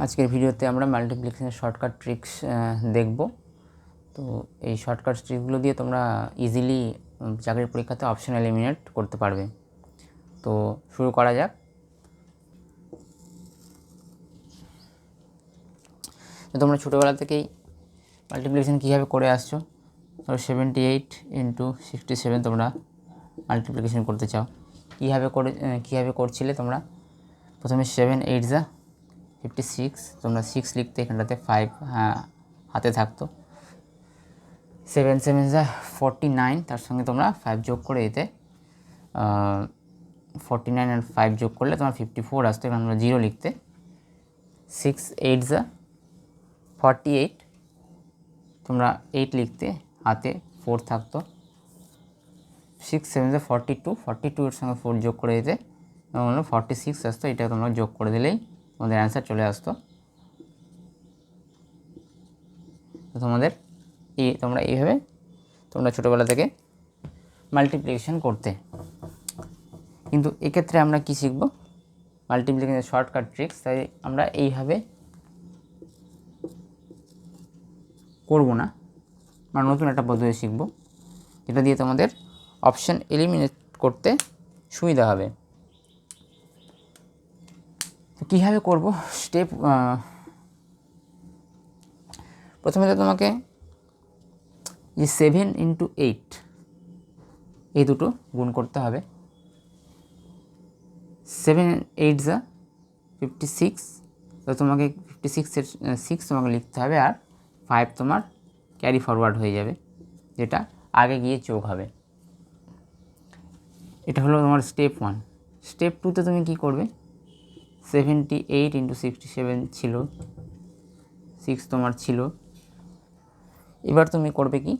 আজকের ভিডিওতে আমরা মাল্টিপ্লিকেশনের শর্টকাট ট্রিক্স দেখব। তো এই শর্টকাট ট্রিকগুলো দিয়ে তোমরা ইজিলি চাকরির পরীক্ষাতে অপশন এলিমিনেট করতে পারবে। তো শুরু করা যাক। তো তোমরা ছোটোবেলা থেকেই মাল্টিপ্লিকেশন কীভাবে করে আসছো, ধরো 78 × 67 তোমরা মাল্টিপ্লিকেশন করতে চাও, কীভাবে করছিলে তোমরা? প্রথমে 7 8 যা 56, তোমরা 6 লিখতে, এখানটাতে 5 হাতে থাকতো। 7 7 যা 49, তার সঙ্গে তোমরা 5 যোগ করে এতে 49 আর 5 যোগ করলে তোমার 54 আসতো, এখানে তোমরা 0 লিখতে। 6 8 যা 48, তোমরা 8 লিখতে, হাতে 4 থাকতো। 6 7 যা 42 এর সঙ্গে 4 যোগ করে দিতে তোমরা 46 আসতো, এটা তোমরা যোগ করে দিলেই তোমাদের অ্যান্সার চলে আসতো। তো তোমরা এইভাবে তোমরা ছোটোবেলা থেকে মাল্টিপ্লিকেশন করতে। কিন্তু এক্ষেত্রে আমরা কি শিখব? মাল্টিপ্লিকেশনের শর্টকাট ট্রিক্স, তাই আমরা এইভাবে করব না, আমরা নতুন একটা পদ্ধতি শিখব, যেটা দিয়ে তোমাদের অপশন এলিমিনেট করতে সুবিধা হবে। তো কীভাবে করব স্টেপ, প্রথমে তো তোমাকে যে 7 × 8 এই দুটো গুণ করতে হবে। 7 8 যা 56, তো তোমাকে 56-এর 6 তোমাকে লিখতে হবে, আর 5 তোমার ক্যারি ফরওয়ার্ড হয়ে যাবে, যেটা আগে গিয়ে যোগ হবে। এটা হলো তোমার স্টেপ 1। স্টেপ 2তে তুমি কি করবে? 78 × 67 ছিল, 6 তোমার ছিল। এবার তুমি করবে কি?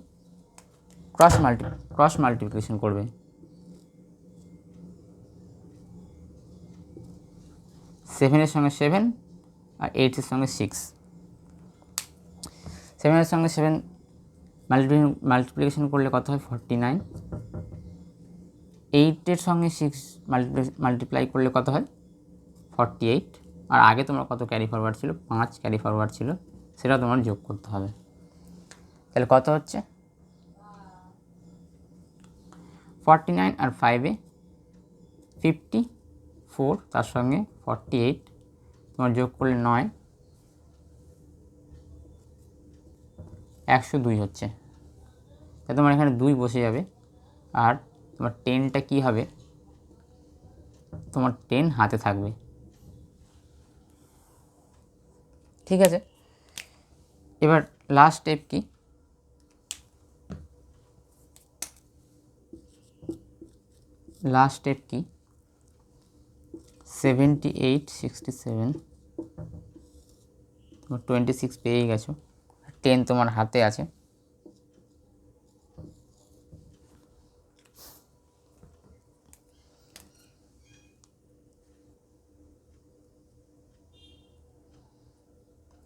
ক্রস মাল্টিপ্লিকেশন করবে। 7-এর সঙ্গে 7 আর 8-এর সঙ্গে 6। 7-এর সঙ্গে 7 মাল্টিপ্লিকেশন করলে কত হয়? 49। 8-এর সঙ্গে 6 মাল্টিপ্লাই করলে কত হয়? 48। আর আগে তোমার কত ক্যারি ফরওয়ার্ড ছিল? 5 ক্যারি ফরওয়ার্ড ছিল, সেটা তোমার যোগ করতে হবে। তাহলে কত হচ্ছে? 49 আর 5-এ 54, তার সঙ্গে 48 তোমার যোগ করলে 9, 102 হচ্ছে। তাই তোমার এখানে 2 বসে যাবে, আর তোমার 10টা কী হবে? তোমার 10 হাতে থাকবে। ঠিক আছে, এবার লাস্ট স্টেপ কি? লাস্ট স্টেপ কি? 78 67, তোমার 26 পেয়ে গেছো, 10 তোমার হাতে আছে।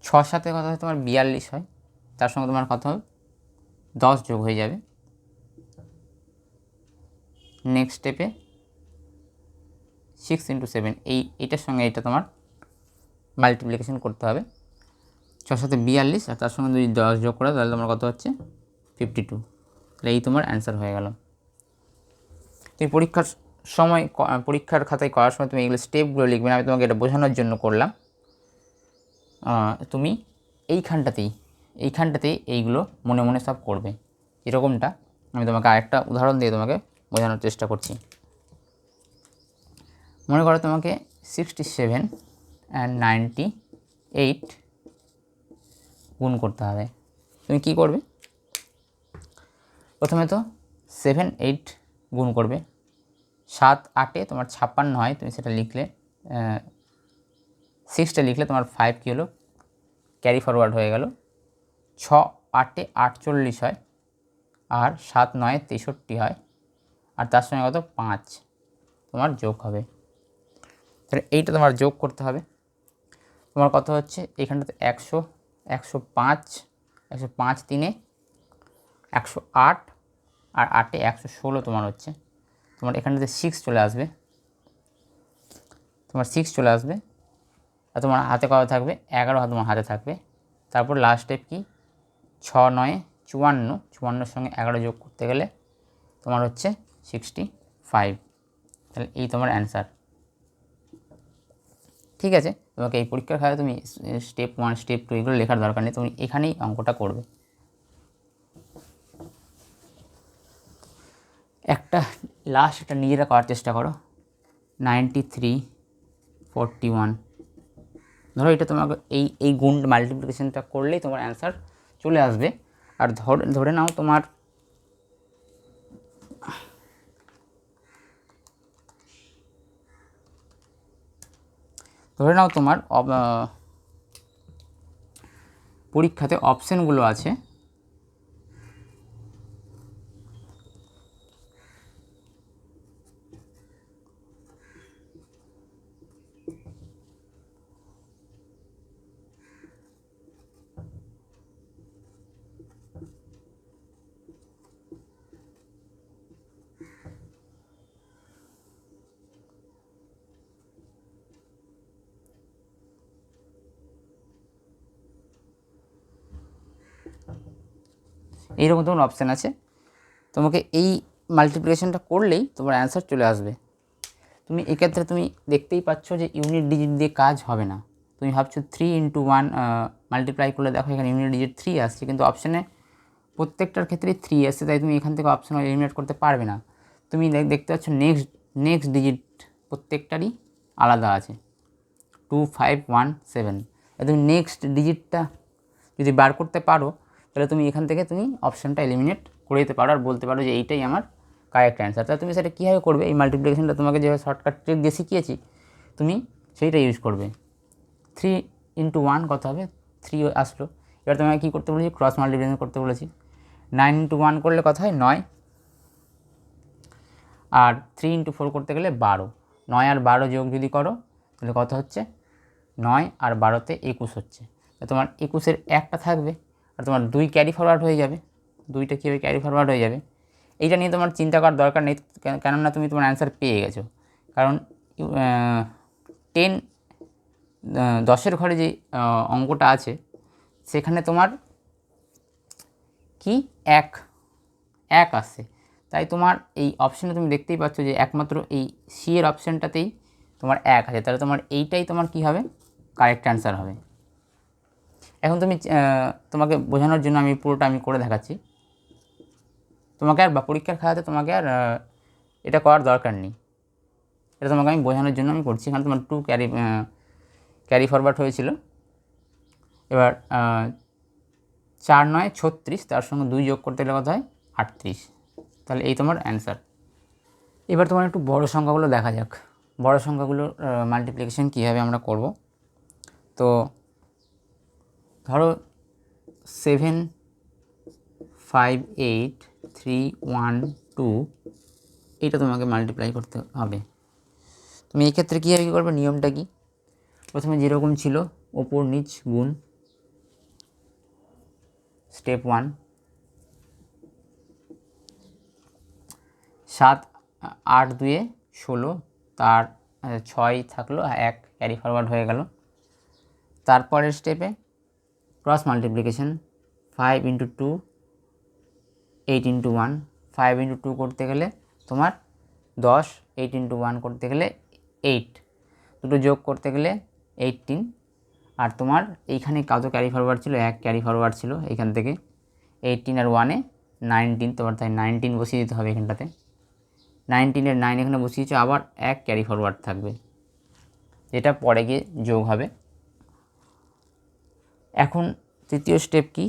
ছর সাথে কত হয়? তোমার 42 হয়, তার সঙ্গে তোমার কত হবে? 10 যোগ হয়ে যাবে। নেক্সট স্টেপে 6 × 7, এইটার সঙ্গে এটা তোমার মাল্টিপ্লিকেশন করতে হবে। 6 সাথে 42, আর তার সঙ্গে যদি 10 যোগ করো তাহলে তোমার কত হচ্ছে? 52। তাহলে এই তোমার অ্যান্সার হয়ে গেল। তুমি পরীক্ষার খাতায় করার সময় তুমি এগুলো স্টেপগুলো লিখবে না, আমি তোমাকে এটা বোঝানোর জন্য করলাম। তুমি এইখানটাতেই এইগুলো মনে মনে সব করবে। এরকমটা আমি তোমাকে আরেকটা উদাহরণ দিয়ে তোমাকে বোঝানোর চেষ্টা করছি। মনে করো তোমাকে 67 আর 98 গুণ করতে হবে। তুমি কি করবে? প্রথমে তো 7 8 গুণ করবে। 7 8-এ তোমার 56 হয়, তুমি সেটা লিখলে, 6টা লিখলে তোমার 5 কী হলো? ক্যারি ফরওয়ার্ড হয়ে গেল। 6 8-এ 48 হয়, আর 7 9-এ 63 হয়, আর তার সঙ্গে কত? 5 তোমার যোগ হবে। তাহলে এইটা তোমার যোগ করতে হবে। তোমার কত হচ্ছে? এখানটাতে 100, 105, 105 3-এ 108, আর 8-এ 116 তোমার হচ্ছে। তোমার এখানটাতে 6 চলে আসবে, তোমার 6 চলে আসবে। আর তোমার হাতে কত থাকবে 11 তোমার হাতে থাকবে। তারপর লাস্ট স্টেপ কি 6 9 54, 54 সঙ্গে 11 যোগ করতে গেলে তোমার হচ্ছে 65। তাহলে এই তোমার অ্যান্সার। ঠিক আছে, তোমাকে এই পরীক্ষার খাতায় তুমি স্টেপ 1 স্টেপ 2 এগুলো লেখার দরকার নেই, তুমি এখানেই অঙ্কটা করবে। একটা লাস্ট একটা নিজেরা করার চেষ্টা করো। 93 41, ধরো এটা তোমাকে এই গুণ মাল্টিপ্লিকেশনটা করলেই তোমার অ্যান্সার চলে আসবে। আর ধরে নাও তোমার পরীক্ষাতে অপশানগুলো আছে, এইরকম তোমার অপশান আছে। তোমাকে এই মাল্টিপ্লিকেশনটা করলেই তোমার অ্যান্সার চলে আসবে। তুমি এক্ষেত্রে তুমি দেখতেই পাচ্ছ যে ইউনিট ডিজিট দিয়ে কাজ হবে না। তুমি ভাবছো 3 × 1 মাল্টিপ্লাই করলে দেখো এখানে ইউনিট ডিজিট 3 আসছে, কিন্তু অপশানে প্রত্যেকটার ক্ষেত্রেই 3 আসছে, তাই তুমি এখান থেকে অপশান এলিমিনেট করতে পারবে না। তুমি দেখতে পাচ্ছ নেক্সট ডিজিট প্রত্যেকটারই আলাদা আছে 2517। তুমি নেক্সট ডিজিটটা যদি বার করতে পারো তাহলে তুমি এখান থেকে তুমি অপশানটা এলিমিনেট করে দিতে পারো আর বলতে পারো যে এইটাই আমার কারেক্ট অ্যান্সার। তাহলে তুমি সেটা কীভাবে করবে, এই মাল্টিপ্লিকেশনটা তোমাকে যেভাবে শর্টকাট ট্রিক দিয়ে শিখিয়েছি তুমি সেইটা ইউজ করবে। 3 × 1 কত হবে 3 আসলো। এবার তোমাকে কী করতে বলেছি, ক্রস মাল্টিপ্লিকেশন করতে বলেছি। 9 × 1 করলে কত হয় 9, আর 3 × 4 করতে গেলে 12। 9 আর 12 যোগ যদি করো তাহলে কত হচ্ছে 9 আর 12তে 21 হচ্ছে। তোমার 21-এর একটা থাকবে আর তোমার 2 ক্যারি ফরওয়ার্ড হয়ে যাবে। 2টা কীভাবে ক্যারি ফরওয়ার্ড হয়ে যাবে এইটা নিয়ে তোমার চিন্তা করার দরকার নেই, কেননা তুমি তোমার অ্যান্সার পেয়ে গেছো। কারণ 10-এর ঘরে যে অঙ্কটা আছে সেখানে তোমার কি এক আসছে, তাই তোমার এই অপশানে তুমি দেখতেই পাচ্ছ যে একমাত্র এই সি এর অপশানটাতেই তোমার 1 আছে। তাহলে তোমার এইটাই তোমার কি হবে কারেক্ট অ্যান্সার হবে। এখন তোমাকে বোঝানোর জন্য আমি পুরোটা করে দেখাচ্ছি। তোমাকে আর পরীক্ষার খাতাতে তোমাকে আর এটা করার দরকার নেই, এটা তোমাকে আমি বোঝানোর জন্য করছি। এখানে তোমার 2 ক্যারি ফরওয়ার্ড হয়েছিল। এবার 4 9 36, তার সঙ্গে 2 যোগ করতে গেলে কত হয় 38। তাহলে এই তোমার অ্যান্সার। এবার তোমার একটু বড় সংখ্যাগুলো দেখা যাক, বড় সংখ্যাগুলোর মাল্টিপ্লিকেশন কীভাবে আমরা করব। তো ধরো 7 5 8 3 1 2, এইটা তোমাকে মাল্টিপ্লাই করতে হবে। তুমি এই ক্ষেত্রে কীভাবে কী করবে, নিয়মটা কি, প্রথমে যেরকম ছিল ওপর নিচ গুণ, স্টেপ 1। 7 8 2 16, তার 6 থাকলো, 1 ক্যারি ফরওয়ার্ড হয়ে গেল। তারপরের স্টেপে ক্রস মাল্টিপ্লিকেশন 5 × 2 8 × 1, 5 × 2 করতে গেলে তোমার 10, 8 × 1 করতে গেলে 8, দুটো যোগ করতে গেলে 18। আর তোমার এইখানে কত ক্যারি ফরওয়ার্ড ছিল 1 ক্যারি ফরওয়ার্ড ছিল, এইখান থেকে 18 আর 1-এ 19, তোমার তাই 19 বসিয়ে দিতে হবে এখানটাতে। 19-এর 9 এখানে বসিয়েছো, আবার 1 ক্যারি ফরওয়ার্ড থাকবে, যেটা পরে গিয়ে যোগ হবে। এখন তৃতীয় স্টেপ কি,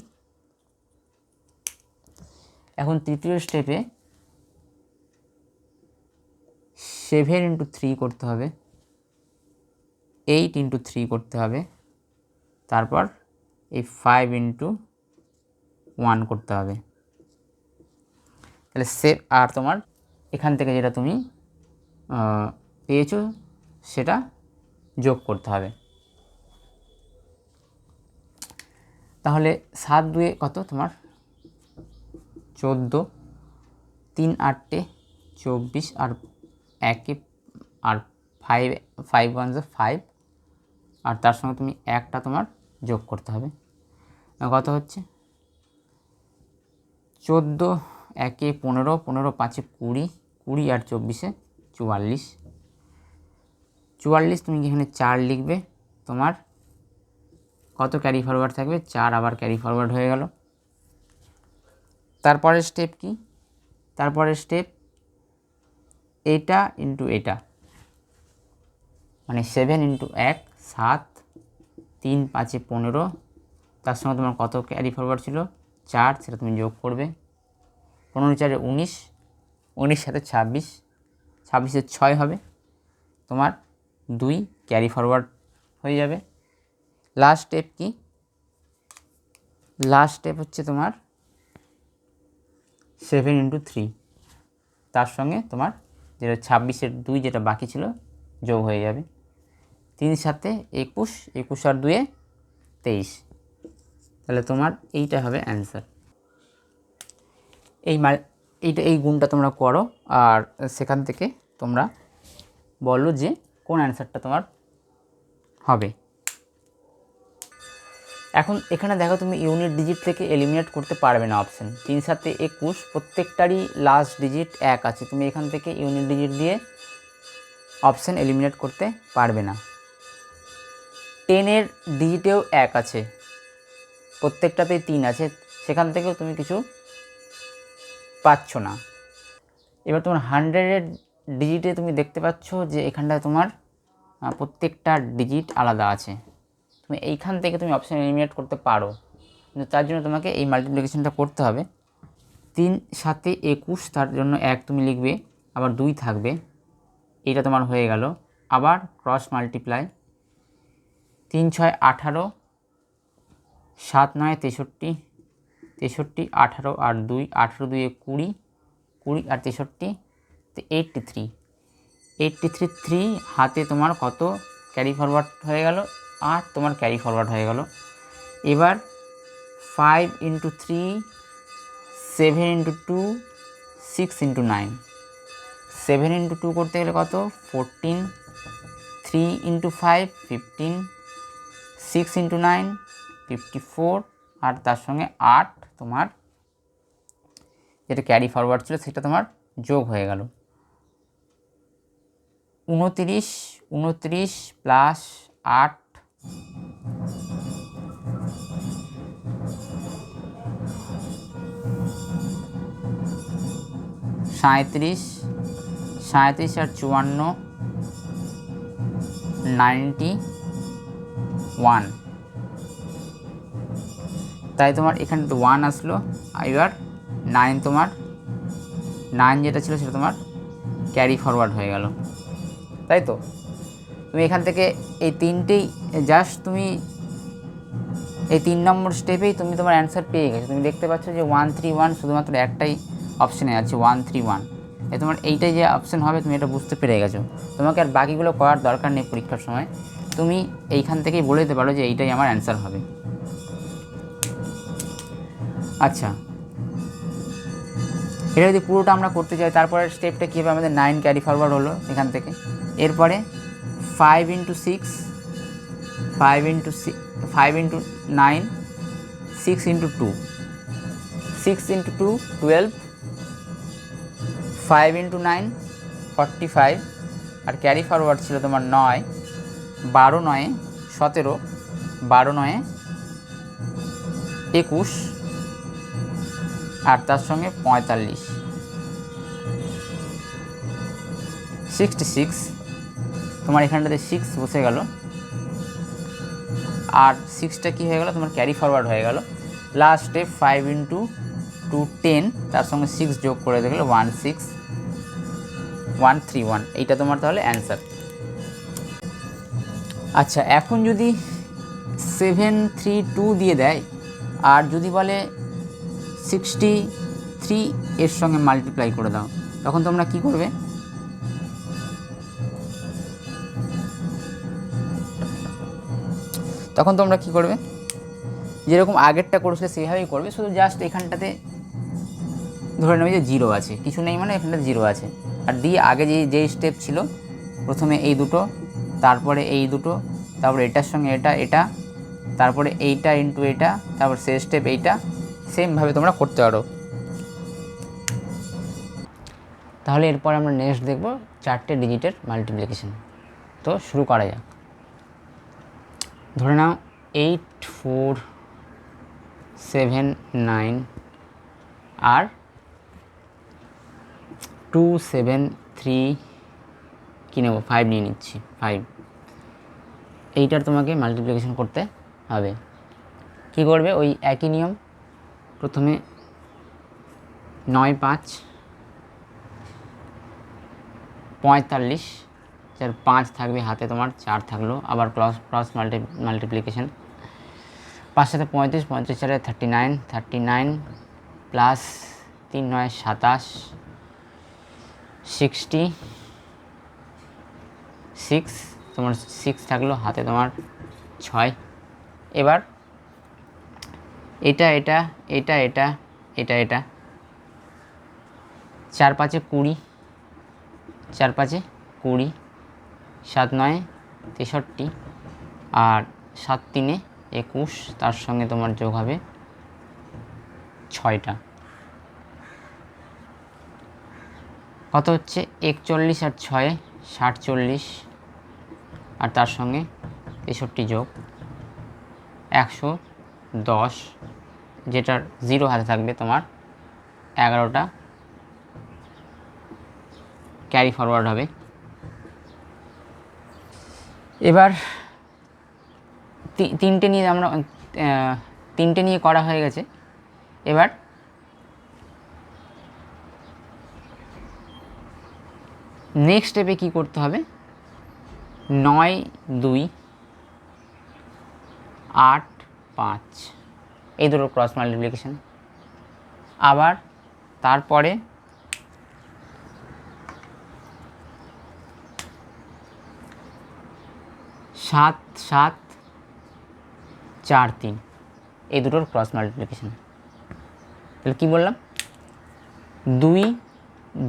এখন তৃতীয় স্টেপে 7 × 3 করতে হবে, 8 × 3 করতে হবে, তারপর এই 5 × 1 করতে হবে। তাহলে আর তোমার এখান থেকে যেটা তুমি পেয়েছো সেটা যোগ করতে হবে। তাহলে 7 2 কত তোমার 14, 3 8 24, আর 1 আর 5 1 5, আর তার সঙ্গে তুমি একটা তোমার যোগ করতে হবে। কত হচ্ছে 14, 1 15, 15 5 20, 20 আর 24 44। 44 তুমি এখানে 4 লিখবে, তোমার কত ক্যারি ফরওয়ার্ড থাকবে 4, আবার ক্যারি ফরওয়ার্ড হয়ে গেল। তারপরের স্টেপ কি, তারপরের স্টেপ এটা ইন্টু এটা, মানে 7 ইন্টু 1 7, 3 5 15, তার সঙ্গে তোমার কত ক্যারি ফরওয়ার্ড ছিল 4, সেটা তুমি যোগ করবে। 15 4 19, 19 সাথে 26, 26 6 হবে, তোমার 2 ক্যারি ফরওয়ার্ড হয়ে যাবে। লাস্ট স্টেপ কি, লাস্ট স্টেপ হচ্ছে তোমার 7 ইন্টু 3, তার সঙ্গে তোমার যেটা 26-এর 2 যেটা বাকি ছিল যোগ হয়ে যাবে। 3 সাথে 21, 21 আর 2 23, তাহলে তোমার এইটা হবে অ্যান্সার। এই গুণটা তোমরা করো আর সেখান থেকে তোমরা বলো যে কোন অ্যান্সারটা তোমার হবে। এখন এখানে দেখো তুমি ইউনিট ডিজিট থেকে এলিমিনেট করতে পারবে না অপশান। 3 সাথে 21 প্রত্যেকটারই লাস্ট ডিজিট 1 আছে, তুমি এখান থেকে ইউনিট ডিজিট দিয়ে অপশান এলিমিনেট করতে পারবে না। 10-এর ডিজিটেও 1 আছে, প্রত্যেকটাতেই 3 আছে, সেখান থেকেও তুমি কিছু পাচ্ছ না। এবার তোমার 100-এর ডিজিটে তুমি দেখতে পাচ্ছ যে এখানটায় তোমার প্রত্যেকটা ডিজিট আলাদা আছে, তুমি এইখান থেকে তুমি অপশান এলিমিনেট করতে পারো, কিন্তু তার জন্য তোমাকে এই মাল্টিপ্লিকেশনটা করতে হবে। 3 সাথে 21, তার জন্য 1 তুমি লিখবে, আবার 2 থাকবে, এইটা তোমার হয়ে গেল। আবার ক্রস মাল্টিপ্লাই, 3 6 18, 7 9 63, 63 18 আর 2 18 2 20, 20 আর 63 83, 83 3 হাতে তোমার কত ক্যারি ফরওয়ার্ড হয়ে গেল 8, তোমার ক্যারি ফরওয়ার্ড হয়ে গেল। এবার 5 ইন্টু 3, 7 ইন্টু 2, 6 ইন্টু 9, 7 ইন্টু 2 করতে গেলে কত 14, 3 ইন্টু 5 15, 6 ইন্টু 9 54, আর তার সঙ্গে 8 তোমার যেটা ক্যারি ফরওয়ার্ড ছিল সেটা তোমার যোগ হয়ে গেল। 29, 29 প্লাস 8 37, 37 আর 54 91, তাই তোমার এখানে তো 1 আসলো, এবার 9 তোমার 9 যেটা ছিল সেটা তোমার ক্যারি ফরওয়ার্ড হয়ে গেল, তাই তো। তুমি এখান থেকে এই তিনটেই জাস্ট তুমি এই 3 নম্বর স্টেপেই তুমি তোমার অ্যান্সার পেয়ে গেছো। তুমি দেখতে পাচ্ছ যে 131 শুধুমাত্র একটাই অপশানে আছে 131, তোমার এইটাই যে অপশান হবে তুমি এটা বুঝতে পেরে গেছো, তোমাকে আর বাকিগুলো করার দরকার নেই। পরীক্ষার সময় তুমি এইখান থেকেই বলে দিতে পারো যে এইটাই আমার অ্যান্সার হবে। আচ্ছা, এটা যদি পুরোটা আমরা করতে চাই তারপরের স্টেপটা কী হবে, আমাদের 9 ক্যারি ফরওয়ার্ড হলো এখান থেকে। এরপরে 5 into 6, 5 into 9, 6 into 2, 6 into 2 12, 5 into 9 45, আর ক্যারি ফরওয়ার্ড ছিল তোমার 9, 12 9 17, 12 9 21, আর তার সঙ্গে 45 66, তোমার এখানটাতে 6 বসে গেল, আর 6টা কী হয়ে গেল তোমার ক্যারি ফরওয়ার্ড হয়ে গেল। লাস্ট স্টেপ 5 ইন্টু 2 10, তার সঙ্গে 6 যোগ করে দেখলে 16131, এইটা তোমার তাহলে অ্যান্সার। আচ্ছা, এখন যদি 732 দিয়ে দেয় আর যদি বলে 63 এর সঙ্গে মাল্টিপ্লাই করে দাও, তখন তোমরা কি করবে? তখন তোমরা কি করবে? যেরকম আগেরটা করেছিলে সেইভাবেই করবে, শুধু জাস্ট এখানটাতে ধরে নেবে যে 0 আছে, কিছু নেই মানে এখানটাতে 0 আছে, আর দিয়ে আগে যেই স্টেপ ছিল প্রথমে এই দুটো, তারপরে এই দুটো, তারপর এটার সঙ্গে এটা এটা, তারপরে এইটা ইন্টু এটা, তারপর শেষ স্টেপ এইটা, সেমভাবে তোমরা করতে পারো। তাহলে এরপর আমরা নেক্সট দেখব 4টে ডিজিটের মাল্টিপ্লিকেশন। তো শুরু করা যাক। ধরে নাও 8 4 7 9 আর 2 7 3 কী নেব, 5 নিয়ে নিচ্ছি, 5। এইটার তোমাকে মাল্টিপ্লিকেশন করতে হবে। কি করবে, ওই একই নিয়ম, প্রথমে 9 5 45, যার 5 থাকবে হাতে, তোমার 4 থাকলো, আবার ক্রস মাল্টিপ্লিকেশন। 5 সাথে 35, 35 4 39, 39 প্লাস 3 9 27, 66, তোমার 6 থাকলো হাতে, তোমার 6। এবার এটা এটা এটা এটা এটা এটা 4 5 20, 4 5 20, 7 9 63, আর 7 3 21, তার সঙ্গে তোমার যোগ হবে 6টা। কত হচ্ছে, 41 আর 6 47, আর তার সঙ্গে 63 যোগ 110, যেটার 0 হাতে থাকবে তোমার 11টা ক্যারি ফরওয়ার্ড হবে। এবার তিনটে নিয়ে আমরা তিনটে নিয়ে করা হয়ে গেছে। এবার নেক্সট স্টেপে কী করতে হবে, 9 2 8 5, এই দুটো ক্রস মাল্টিপ্লিকেশন। আবার তারপরে 7 7 4 3, এই দুটোর ক্রস মাল্টিপ্লিকেশন। তাহলে কী বললাম, 2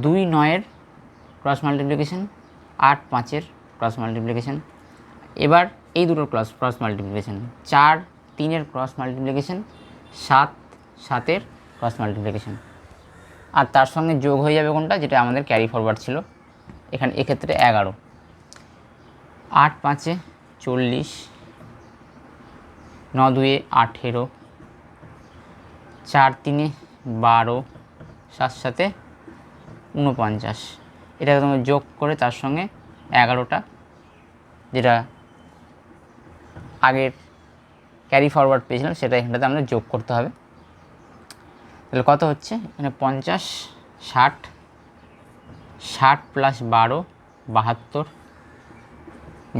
2 9-এর ক্রস মাল্টিপ্লিকেশন, 8 5-এর ক্রস মাল্টিপ্লিকেশন। এবার এই দুটোর ক্রস মাল্টিপ্লিকেশন, 4 3-এর ক্রস মাল্টিপ্লিকেশন, 7 7-এর ক্রস মাল্টিপ্লিকেশন। আর তার সঙ্গে যোগ হয়ে যাবে কোনটা, যেটা আমাদের ক্যারি ফরওয়ার্ড ছিল এখানে, এক্ষেত্রে 11। 8 5 40, 9 2 18, 4 3 12, 7 7 49। এটাকে তোমরা যোগ করে তার সঙ্গে 11টা, যেটা আগের ক্যারি ফরওয়ার্ড পেয়েছিলাম, সেটা এখানটাতে আমাদের যোগ করতে হবে। তাহলে কত হচ্ছে, এখানে 50 60, 60 প্লাস 12 72,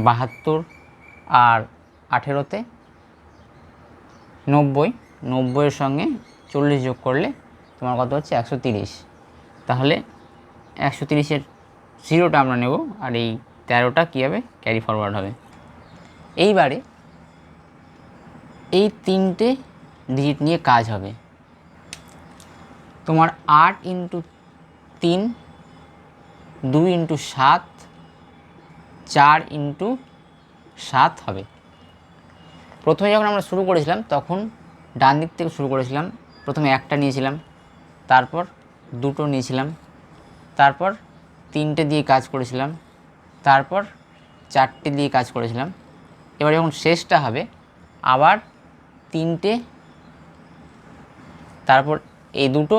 72 আর 18-তে 90, 90-এর সঙ্গে 40 যোগ করলে তোমার কত হচ্ছে 130। তাহলে 130-এর 0টা আমরা নেব, আর এই 13টা কী হবে, ক্যারি ফরওয়ার্ড হবে। এইবারে এই তিনটে ডিজিট নিয়ে কাজ হবে। তোমার 8 × 3, 2 × 7, 4 × 7 হবে। প্রথমে যখন আমরা শুরু করেছিলাম তখন ডান দিক থেকে শুরু করেছিলাম, প্রথমে একটা নিয়েছিলাম, তারপর দুটো নিয়েছিলাম, তারপর 3টে দিয়ে কাজ করেছিলাম, তারপর 4টে দিয়ে কাজ করেছিলাম। এবার যখন শেষটা হবে আবার 3টে, তারপর এই দুটো,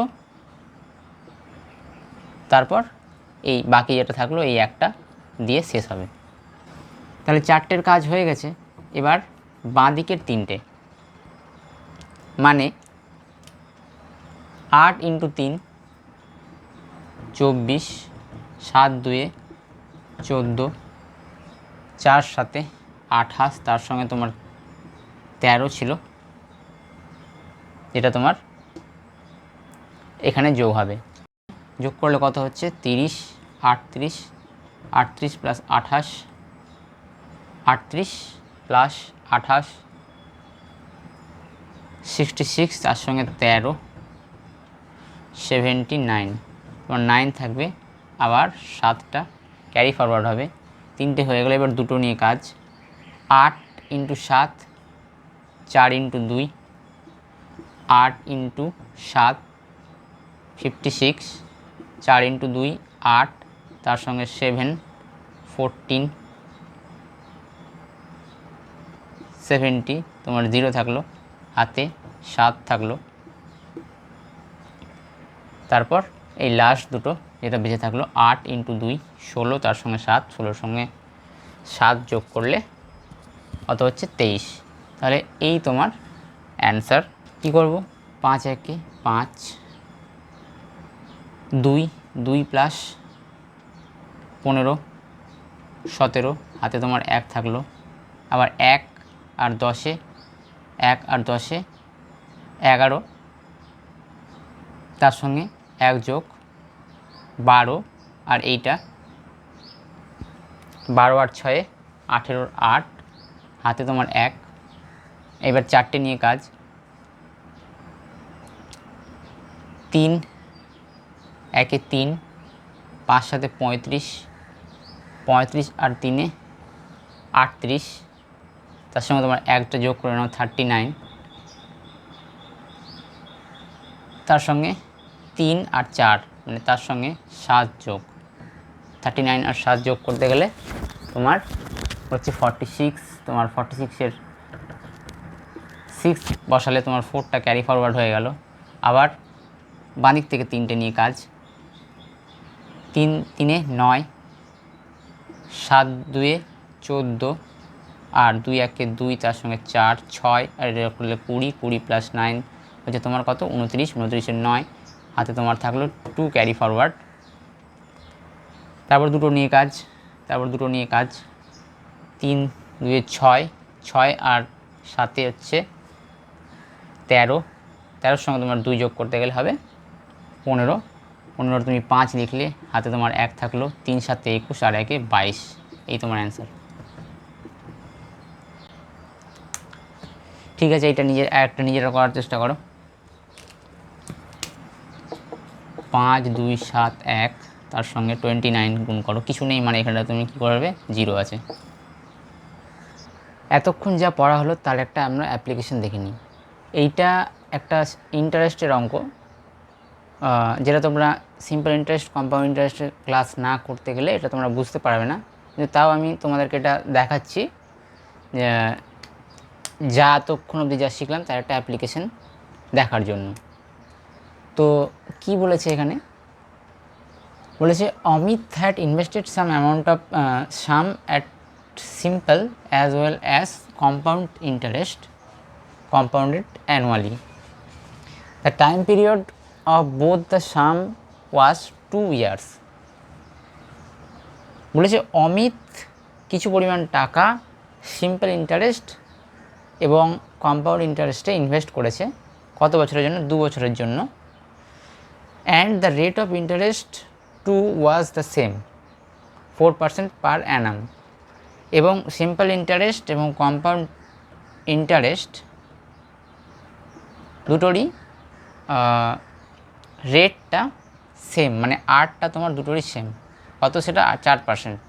তারপর এই বাকি যেটা থাকলো এই একটা দিয়ে শেষ হবে। তাহলে 4টের কাজ হয়ে গেছে। এবার বাঁ দিকের 3টে, মানে 8 × 3 24, 7 2 14, 4 7 28, তার সঙ্গে তোমার 13 ছিল, যেটা তোমার এখানে যোগ হবে। যোগ করলে কত হচ্ছে, 30 38, 38 প্লাস 28, 38 প্লাস 28 66, তার সঙ্গে 13 79, তোমার 9 থাকবে, আবার 7টা ক্যারি ফরওয়ার্ড হবে। 3টে হয়ে গেলে এবার দুটো নিয়ে কাজ, 8 ইন্টু 7, 4 ইন্টু 2, 8 ইন্টু 7, 56, 4 ইন্টু 2 8, তার সঙ্গে 7, 14, 70, তোমার 0 থাকলো, হাতে 7 থাকলো। তারপর এই লাস্ট দুটো যেটা বেঁচে থাকলো 8 ইন্টু 2, 16, তার সঙ্গে 7, 16-র সঙ্গে 7 যোগ করলে কত হচ্ছে 23। তাহলে এই তোমার অ্যান্সার। কী করব, 5 একে 5, 2, 2 প্লাস 15, 17, হাতে তোমার 1 থাকলো, আবার 1 আর 10-এ 1 আর 10-এ 11, তার সঙ্গে 1 যোগ 12, আর এইটা 12 আর 6-এ 18, 8, হাতে তোমার 1। এবার 4টে নিয়ে কাজ, 3 একে 3, 5 সাথে 35, 35 আর 3-এ 38, তার সঙ্গে তোমার 1টা যোগ করে নাও 39, তার সঙ্গে 3 আর 4 মানে তার সঙ্গে 7 যোগ 39 আর 7 যোগ করতে গেলে তোমার হচ্ছে 46। তোমার 46-এর 6 বসালে তোমার 4টা ক্যারি ফরওয়ার্ড হয়ে গেল। আবার বাদিক থেকে 3টে নিয়ে কাজ, 3 3-এ 9, 7 2-এ 14, আর 2 1-এ 2, তার সঙ্গে 4, 6, আর এটা করলে 20, 20 প্লাস 9 হচ্ছে তোমার কত 29, 29-এর 9, হাতে তোমার থাকলো 2 ক্যারি ফরওয়ার্ড। তারপর দুটো নিয়ে কাজ, 3 2-এ 6, 6 আর 7-এ হচ্ছে 13, 13-র সঙ্গে তোমার 2 যোগ করতে গেলে হবে 15, 15 তুমি 5 লিখলে, হাতে তোমার 1 থাকলো, 3 7 21 আর 1 22, এই তোমার অ্যান্সার। ঠিক আছে, এটা একটা নিজেরা করার চেষ্টা করো। 5 2 7 1, তার সঙ্গে 29 গুণ করো, কিছু নেই মানে এখানে তুমি কী করবে, 0 আছে। এতক্ষণ যা পড়া হলো তার একটা আমরা অ্যাপ্লিকেশন দেখে নিই। এইটা একটা ইন্টারেস্টের অঙ্ক, যেটা তোমরা সিম্পল ইন্টারেস্ট, কম্পাউন্ড ইন্টারেস্টের ক্লাস না করতে গেলে এটা তোমরা বুঝতে পারবে না, কিন্তু তাও আমি তোমাদেরকে এটা দেখাচ্ছি যা এতক্ষণ অবধি যা শিখলাম তার একটা অ্যাপ্লিকেশন দেখার জন্য। তো কি বলেছে এখানে, বলেছে Amit had invested some amount of some at simple as well as compound interest compounded annually. The time period of both the sum was 2 years. বলেছে অমিত কিছু পরিমাণ টাকা সিম্পল ইন্টারেস্ট এবং কম্পাউন্ড ইন্টারেস্টে ইনভেস্ট করেছে, কত বছরের জন্য, 2 বছরের জন্য। And the rate of interest to was the same, 4% পার অ্যানাম। এবং সিম্পল ইন্টারেস্ট এবং কম্পাউন্ড ইন্টারেস্ট দুটোরই রেটটা সেম, মানে আরটা তোমার দুটোরই সেম, কত সেটা 4%।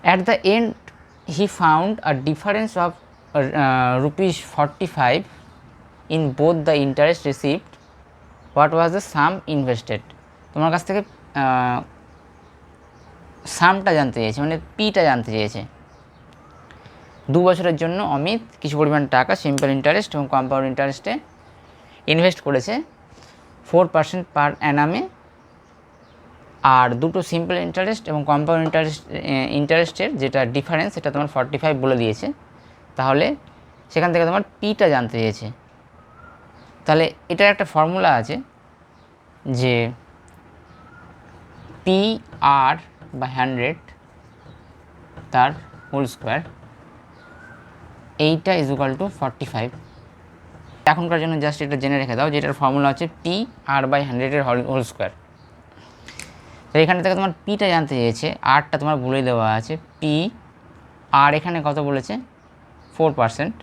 At the end he found a difference of ₹45 in both the interest received. What was the sum invested. তোমার কাছ থেকে সামটা জানতে চেয়েছে, মানে পিটা জানতে চেয়েছে। 2 বছরের জন্য অমিত কিছু পরিমাণ টাকা সিম্পল ইন্টারেস্ট এবং কম্পাউন্ড ইন্টারেস্টে ইনভেস্ট করেছে 4% পার অ্যানামে, আর দুটো সিম্পল ইন্টারেস্ট এবং কম্পাউন্ড ইন্টারেস্টের যেটা ডিফারেন্স সেটা তোমার 45 বলে দিয়েছে। তাহলে সেখান থেকে তোমার পিটা জানতে চেয়েছে। তাহলে এটার একটা ফর্মুলা আছে যে পি আর বা 100 তার হোল স্কোয়ার, এইটা ইজ ইকুয়াল টু 45। এখনকার জন্য জাস্ট এটা জেনে রেখে দাও, যেটার ফর্মুলা হচ্ছে পি আর বাই 100-এর হোল স্কোয়ার। তো এখান থেকে তোমার পিটা জানতে চেয়েছে, আরটা তোমার বলে দেওয়া আছে পি আর এখানে কত বলেছে 4%,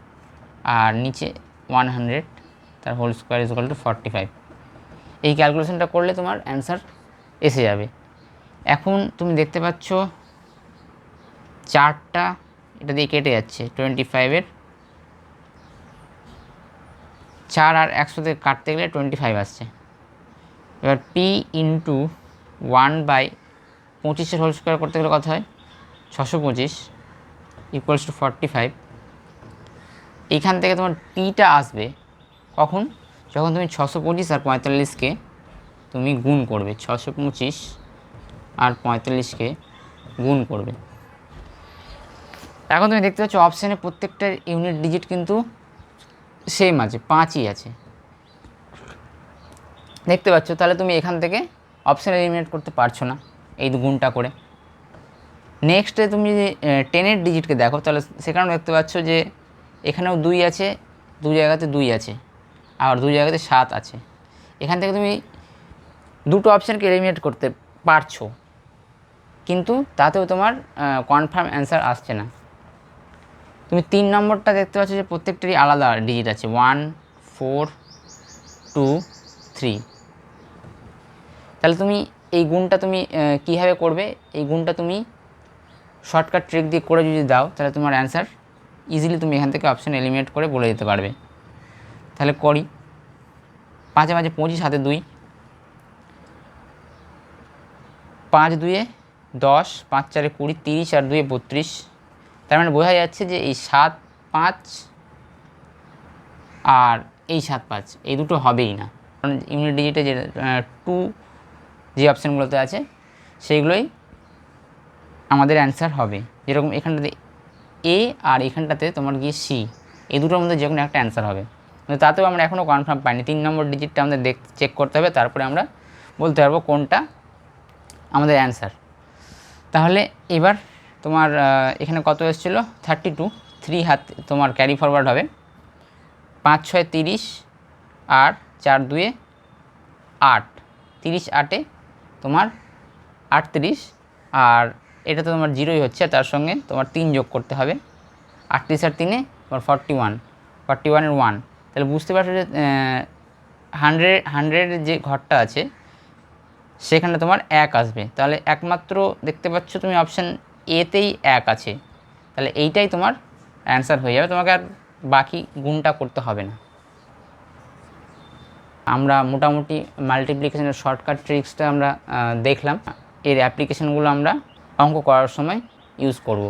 আর নিচে 100 তার whole square is equal to 45। এই ক্যালকুলেশনটা করলে তোমার অ্যান্সার এসে যাবে। এখন তুমি দেখতে পাচ্ছ 4টা এটা দিয়ে কেটে যাচ্ছে, 25-এর 4 আর 100 থেকে কাটতে গেলে 25 আসছে। এবার p ইন্টু 1/25 হোল স্কোয়ার করতে গেলে কত হয়, 625 ইকুয়ালস টু 45। এইখান থেকে তোমার টিটা আসবে কখন, যখন তুমি 625 আর 45কে তুমি গুণ করবে, 625 আর 45কে গুণ করবে। এখন তুমি দেখতে পাচ্ছ অপশানে প্রত্যেকটার ইউনিট ডিজিট কিন্তু সেম আছে, 5ই আছে, দেখতে পাচ্ছ। তাহলে তুমি এখান থেকে অপশান এলিমিনেট করতে পারছো না এই গুণটা করে। নেক্সটে তুমি যদি 10-এর ডিজিটকে দেখো, তাহলে সেখানেও দেখতে পাচ্ছ যে এখানেও 2 আছে, 2 জায়গাতে 2 আছে, আর 2 জায়গাতে 7 আছে। এখান থেকে তুমি দুটো অপশানকে এলিমিনেট করতে পারছো, কিন্তু তাতেও তোমার কনফার্ম অ্যান্সার আসছে না। তুমি 3 নম্বরটা দেখতে পাচ্ছ যে প্রত্যেকটারই আলাদা ডিজিট আছে, 1 4 2 3। তাহলে তুমি এই গুণটা তুমি কীভাবে করবে, এই গুণটা তুমি শর্টকাট ট্রিক দিয়ে করে যদি দাও, তাহলে তোমার অ্যান্সার ইজিলি তুমি এখান থেকে অপশান এলিমিনেট করে বলে দিতে পারবে। তাহলে করি, 5 5 25, হাতে 2, 5 2 10, 5 4 20, 30 আর 2 32। তার মানে বোঝা যাচ্ছে যে এই 7 5 আর এই 7 5 এই দুটো হবেই না, কারণ ইউনিট ডিজিটে যে 2 যে অপশানগুলোতে আছে সেইগুলোই আমাদের অ্যান্সার হবে। যেরকম এখানটাতে এ আর এখানটাতে তোমার গিয়ে সি, এই দুটোর মধ্যে যে কোনো একটা অ্যান্সার হবে, কিন্তু তাতেও আমরা এখনও কনফার্ম পাইনি। 3 নম্বর ডিজিটটা আমাদের চেক করতে হবে, তারপরে আমরা বলতে পারবো কোনটা আমাদের অ্যান্সার। তাহলে এবার তোমার এখানে কত এসেছিলো, 32, 3 হাত তোমার ক্যারি ফরওয়ার্ড হবে, 5 6 30 আর 4 2 8, 30 8 তোমার 38, আর এটা তো তোমার 0ই হচ্ছে, তার সঙ্গে তোমার 3 যোগ করতে হবে, 38 আর 3 তোমার 41, 41-এর 1। তাহলে বুঝতে পারছো যে 100-এর যে ঘরটা আছে সেখানে তোমার 1 আসবে। তাহলে একমাত্র দেখতে পাচ্ছ তুমি অপশান এতেই 1 আছে, তাহলে এইটাই তোমার অ্যান্সার হয়ে যাবে, তোমাকে আর বাকি গুণটা করতে হবে না। আমরা মোটামুটি মাল্টিপ্লিকেশনের শর্টকাট ট্রিক্সটা আমরা দেখলাম, এর অ্যাপ্লিকেশনগুলো আমরা অঙ্ক করার সময় ইউজ করব।